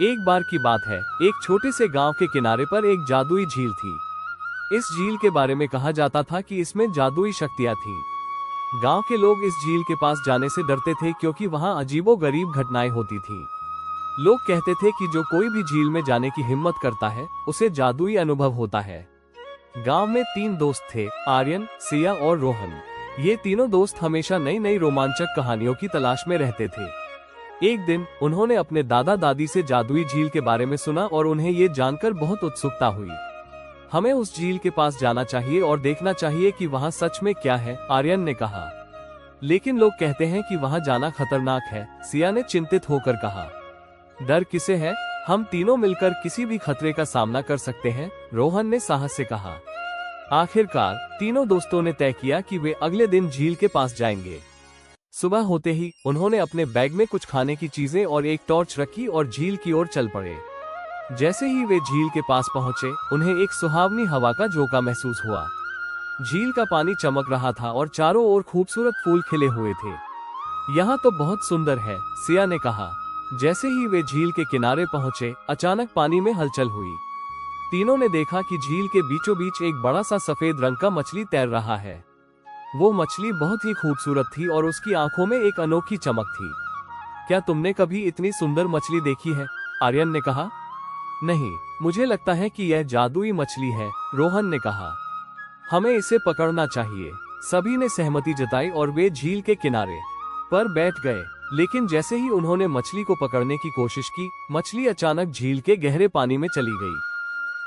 एक बार की बात है, एक छोटे से गांव के किनारे पर एक जादुई झील थी। इस झील के बारे में कहा जाता था कि इसमें जादुई शक्तियां थीं। गांव के लोग इस झील के पास जाने से डरते थे क्योंकि वहां अजीबोगरीब घटनाएं होती थीं। लोग कहते थे कि जो कोई भी झील में जाने की हिम्मत करता है उसे जादुई अनुभव होता है। गांव में 3 दोस्त थे, आर्यन, सिया और रोहन। ये तीनों दोस्त हमेशा नई नई रोमांचक कहानियों की तलाश में रहते थे। एक दिन उन्होंने अपने दादा दादी से जादुई झील के बारे में सुना और उन्हें ये जानकर बहुत उत्सुकता हुई। हमें उस झील के पास जाना चाहिए और देखना चाहिए कि वहाँ सच में क्या है, आर्यन ने कहा। लेकिन लोग कहते हैं कि वहाँ जाना खतरनाक है, सिया ने चिंतित होकर कहा। डर किसे है, हम तीनों मिलकर किसी भी खतरे का सामना कर सकते हैं, रोहन ने साहस से कहा। आखिरकार तीनों दोस्तों ने तय किया कि वे अगले दिन झील के पास जाएंगे। सुबह होते ही उन्होंने अपने बैग में कुछ खाने की चीजें और एक टॉर्च रखी और झील की ओर चल पड़े। जैसे ही वे झील के पास पहुंचे, उन्हें एक सुहावनी हवा का झोंका महसूस हुआ। झील का पानी चमक रहा था और चारों ओर खूबसूरत फूल खिले हुए थे। यहाँ तो बहुत सुंदर है, सिया ने कहा। जैसे ही वे झील के किनारे पहुंचे, अचानक पानी में हलचल हुई। तीनों ने देखा कि झील के बीचों बीच एक बड़ा सा सफेद रंग का मछली तैर रहा है। वो मछली बहुत ही खूबसूरत थी और उसकी आंखों में एक अनोखी चमक थी। क्या तुमने कभी इतनी सुंदर मछली देखी है, आर्यन ने कहा। नहीं, मुझे लगता है कि यह जादुई मछली है, रोहन ने कहा। हमें इसे पकड़ना चाहिए, सभी ने सहमति जताई और वे झील के किनारे पर बैठ गए। लेकिन जैसे ही उन्होंने मछली को पकड़ने की कोशिश की, मछली अचानक झील के गहरे पानी में चली गई।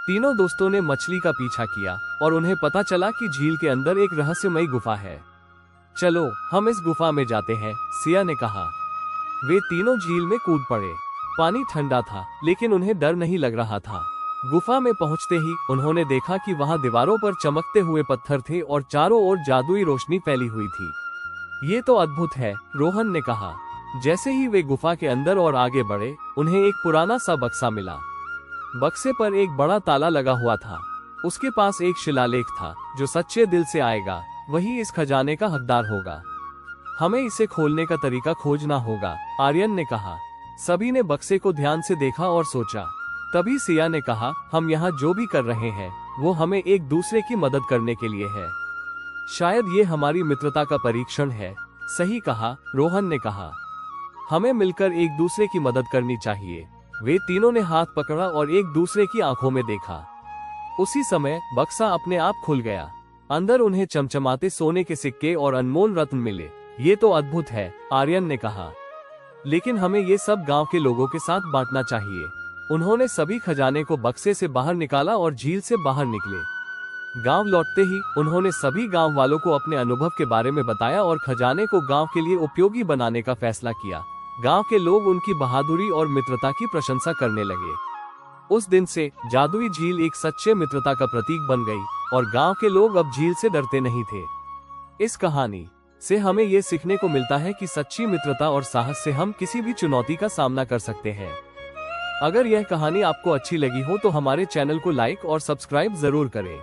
तीनों दोस्तों ने मछली का पीछा किया और उन्हें पता चला कि झील के अंदर एक रहस्यमयी गुफा है। चलो हम इस गुफा में जाते हैं, सिया ने कहा। वे तीनों झील में कूद पड़े। पानी ठंडा था, लेकिन उन्हें डर नहीं लग रहा था। गुफा में पहुंचते ही उन्होंने देखा कि वहां दीवारों पर चमकते हुए पत्थर थे और चारों ओर जादुई रोशनी फैली हुई थी। ये तो अद्भुत है, रोहन ने कहा। जैसे ही वे गुफा के अंदर और आगे बढ़े, उन्हें एक पुराना सा बक्सा मिला। बक्से पर एक बड़ा ताला लगा हुआ था। उसके पास एक शिलालेख था, जो सच्चे दिल से आएगा वही इस खजाने का हकदार होगा। हमें इसे खोलने का तरीका खोजना होगा, आर्यन ने कहा। सभी ने बक्से को ध्यान से देखा और सोचा। तभी सिया ने कहा, हम यहाँ जो भी कर रहे हैं वो हमें एक दूसरे की मदद करने के लिए है। शायद ये हमारी मित्रता का परीक्षण है। सही कहा, रोहन ने कहा। हमें मिलकर एक दूसरे की मदद करनी चाहिए। वे तीनों ने हाथ पकड़ा और एक दूसरे की आंखों में देखा। उसी समय बक्सा अपने आप खुल गया। अंदर उन्हें चमचमाते सोने के सिक्के और अनमोल रत्न मिले। ये तो अद्भुत है, आर्यन ने कहा। लेकिन हमें ये सब गांव के लोगों के साथ बांटना चाहिए। उन्होंने सभी खजाने को बक्से से बाहर निकाला और झील से बाहर निकले। गांव लौटते ही उन्होंने सभी गांव वालों को अपने अनुभव के बारे में बताया और खजाने को गांव के लिए उपयोगी बनाने का फैसला किया। गांव के लोग उनकी बहादुरी और मित्रता की प्रशंसा करने लगे। उस दिन से जादुई झील एक सच्चे मित्रता का प्रतीक बन गई और गांव के लोग अब झील से डरते नहीं थे। इस कहानी से हमें ये सीखने को मिलता है कि सच्ची मित्रता और साहस से हम किसी भी चुनौती का सामना कर सकते हैं। अगर यह कहानी आपको अच्छी लगी हो तो हमारे चैनल को लाइक और सब्सक्राइब जरूर करें।